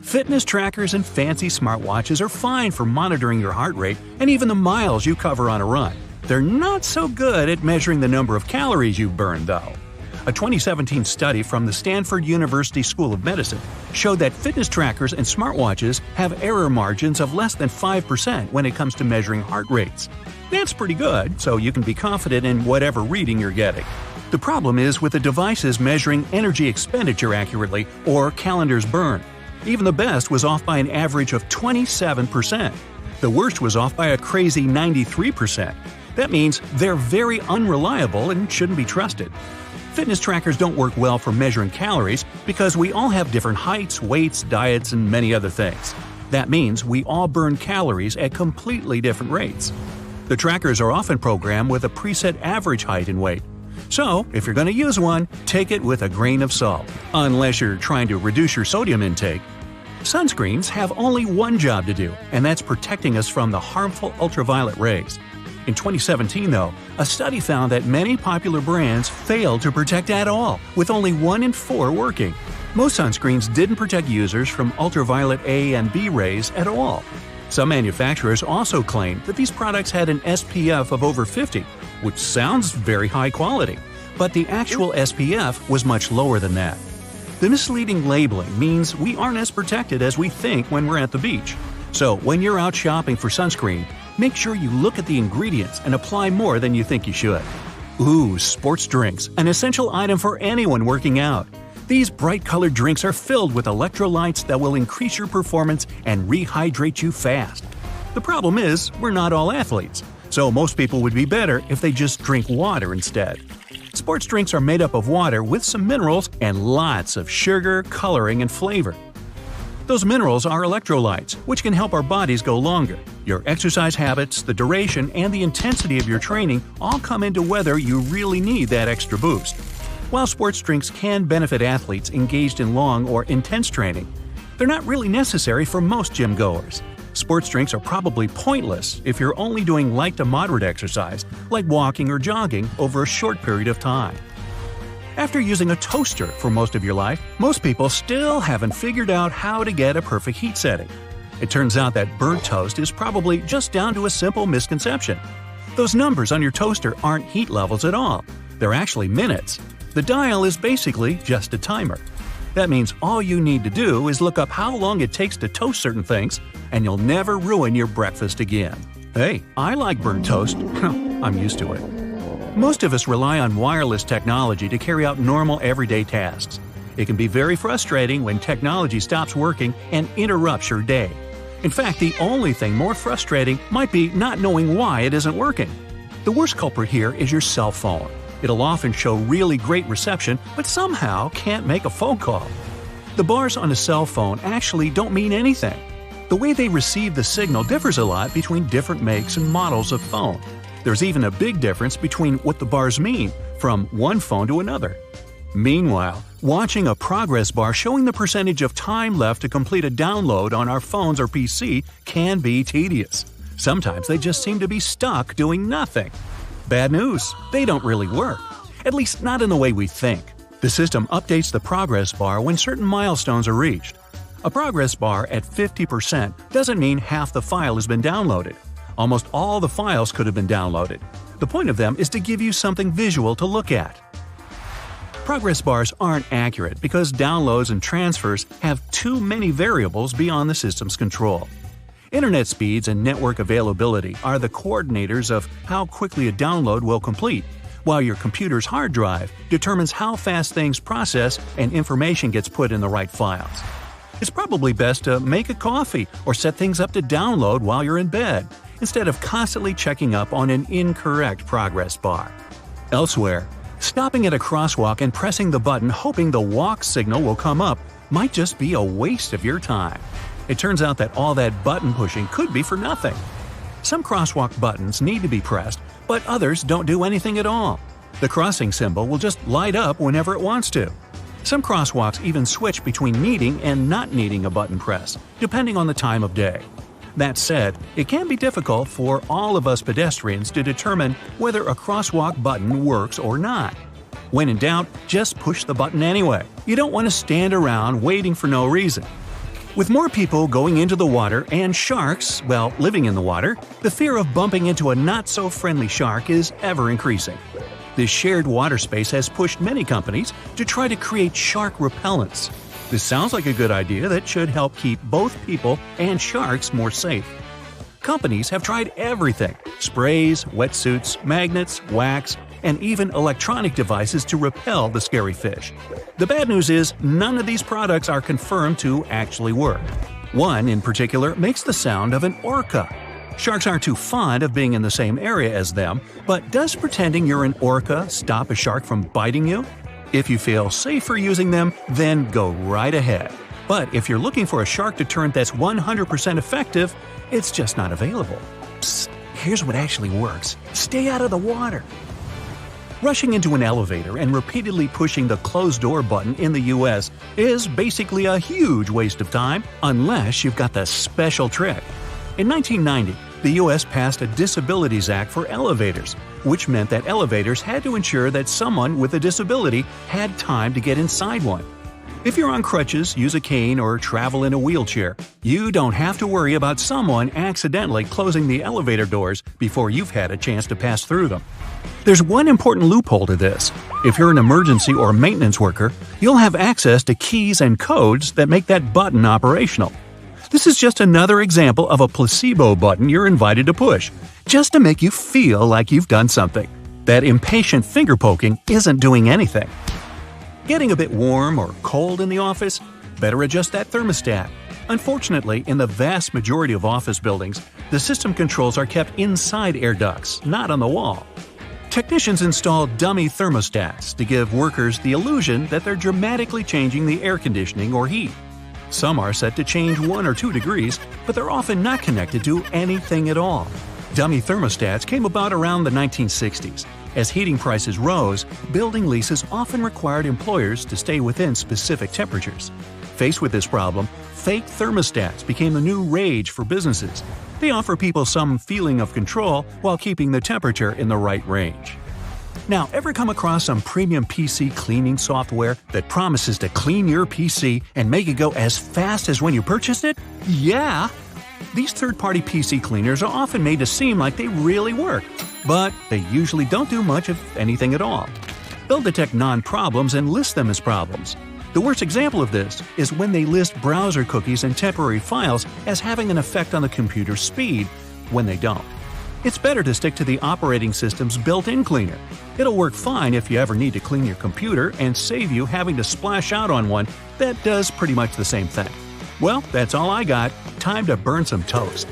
Fitness trackers and fancy smartwatches are fine for monitoring your heart rate and even the miles you cover on a run. They're not so good at measuring the number of calories you burn, though. A 2017 study from the Stanford University School of Medicine showed that fitness trackers and smartwatches have error margins of less than 5% when it comes to measuring heart rates. That's pretty good, so you can be confident in whatever reading you're getting. The problem is with the devices measuring energy expenditure accurately or calendars burned. Even the best was off by an average of 27%. The worst was off by a crazy 93%. That means they're very unreliable and shouldn't be trusted. Fitness trackers don't work well for measuring calories because we all have different heights, weights, diets, and many other things. That means we all burn calories at completely different rates. The trackers are often programmed with a preset average height and weight. So, if you're going to use one, take it with a grain of salt, unless you're trying to reduce your sodium intake. Sunscreens have only one job to do, and that's protecting us from the harmful ultraviolet rays. In 2017, though, a study found that many popular brands failed to protect at all, with only 1 in 4 working. Most sunscreens didn't protect users from ultraviolet A and B rays at all. Some manufacturers also claimed that these products had an SPF of over 50, which sounds very high quality, but the actual SPF was much lower than that. The misleading labeling means we aren't as protected as we think when we're at the beach. So when you're out shopping for sunscreen, make sure you look at the ingredients and apply more than you think you should. Ooh, sports drinks, an essential item for anyone working out. These bright-colored drinks are filled with electrolytes that will increase your performance and rehydrate you fast. The problem is, we're not all athletes, so most people would be better if they just drink water instead. Sports drinks are made up of water with some minerals and lots of sugar, coloring, and flavor. Those minerals are electrolytes, which can help our bodies go longer. Your exercise habits, the duration, and the intensity of your training all come into whether you really need that extra boost. While sports drinks can benefit athletes engaged in long or intense training, they're not really necessary for most gym goers. Sports drinks are probably pointless if you're only doing light to moderate exercise, like walking or jogging, over a short period of time. After using a toaster for most of your life, most people still haven't figured out how to get a perfect heat setting. It turns out that burnt toast is probably just down to a simple misconception. Those numbers on your toaster aren't heat levels at all. They're actually minutes. The dial is basically just a timer. That means all you need to do is look up how long it takes to toast certain things, and you'll never ruin your breakfast again. Hey, I like burnt toast. I'm used to it. Most of us rely on wireless technology to carry out normal everyday tasks. It can be very frustrating when technology stops working and interrupts your day. In fact, the only thing more frustrating might be not knowing why it isn't working. The worst culprit here is your cell phone. It'll often show really great reception, but somehow can't make a phone call. The bars on a cell phone actually don't mean anything. The way they receive the signal differs a lot between different makes and models of phone. There's even a big difference between what the bars mean from one phone to another. Meanwhile, watching a progress bar showing the percentage of time left to complete a download on our phones or PC can be tedious. Sometimes they just seem to be stuck doing nothing. Bad news, they don't really work. At least not in the way we think. The system updates the progress bar when certain milestones are reached. A progress bar at 50% doesn't mean half the file has been downloaded. Almost all the files could have been downloaded. The point of them is to give you something visual to look at. Progress bars aren't accurate because downloads and transfers have too many variables beyond the system's control. Internet speeds and network availability are the coordinators of how quickly a download will complete, while your computer's hard drive determines how fast things process and information gets put in the right files. It's probably best to make a coffee or set things up to download while you're in bed, instead of constantly checking up on an incorrect progress bar. Elsewhere, stopping at a crosswalk and pressing the button hoping the walk signal will come up might just be a waste of your time. It turns out that all that button pushing could be for nothing. Some crosswalk buttons need to be pressed, but others don't do anything at all. The crossing symbol will just light up whenever it wants to. Some crosswalks even switch between needing and not needing a button press, depending on the time of day. That said, it can be difficult for all of us pedestrians to determine whether a crosswalk button works or not. When in doubt, just push the button anyway. You don't want to stand around waiting for no reason. With more people going into the water and sharks, well, living in the water, the fear of bumping into a not-so-friendly shark is ever increasing. This shared water space has pushed many companies to try to create shark repellents. This sounds like a good idea that should help keep both people and sharks more safe. Companies have tried everything – sprays, wetsuits, magnets, wax, and even electronic devices to repel the scary fish. The bad news is none of these products are confirmed to actually work. One, in particular, makes the sound of an orca. Sharks aren't too fond of being in the same area as them, but does pretending you're an orca stop a shark from biting you? If you feel safer using them, then go right ahead. But if you're looking for a shark deterrent that's 100% effective, it's just not available. Psst, here's what actually works. Stay out of the water. Rushing into an elevator and repeatedly pushing the closed door button in the US is basically a huge waste of time unless you've got the special trick. In 1990, the US passed a Disabilities Act for elevators, which meant that elevators had to ensure that someone with a disability had time to get inside one. If you're on crutches, use a cane, or travel in a wheelchair, you don't have to worry about someone accidentally closing the elevator doors before you've had a chance to pass through them. There's one important loophole to this. If you're an emergency or maintenance worker, you'll have access to keys and codes that make that button operational. This is just another example of a placebo button you're invited to push, just to make you feel like you've done something. That impatient finger poking isn't doing anything. Getting a bit warm or cold in the office? Better adjust that thermostat. Unfortunately, in the vast majority of office buildings, the system controls are kept inside air ducts, not on the wall. Technicians install dummy thermostats to give workers the illusion that they're dramatically changing the air conditioning or heat. Some are set to change 1 or 2 degrees, but they're often not connected to anything at all. Dummy thermostats came about around the 1960s. As heating prices rose, building leases often required employers to stay within specific temperatures. Faced with this problem, fake thermostats became the new rage for businesses. They offer people some feeling of control while keeping the temperature in the right range. Now, ever come across some premium PC cleaning software that promises to clean your PC and make it go as fast as when you purchased it? Yeah! These third-party PC cleaners are often made to seem like they really work, but they usually don't do much of anything at all. They'll detect non-problems and list them as problems. The worst example of this is when they list browser cookies and temporary files as having an effect on the computer's speed, when they don't. It's better to stick to the operating system's built-in cleaner. It'll work fine if you ever need to clean your computer and save you having to splash out on one that does pretty much the same thing. Well, that's all I got. Time to burn some toast.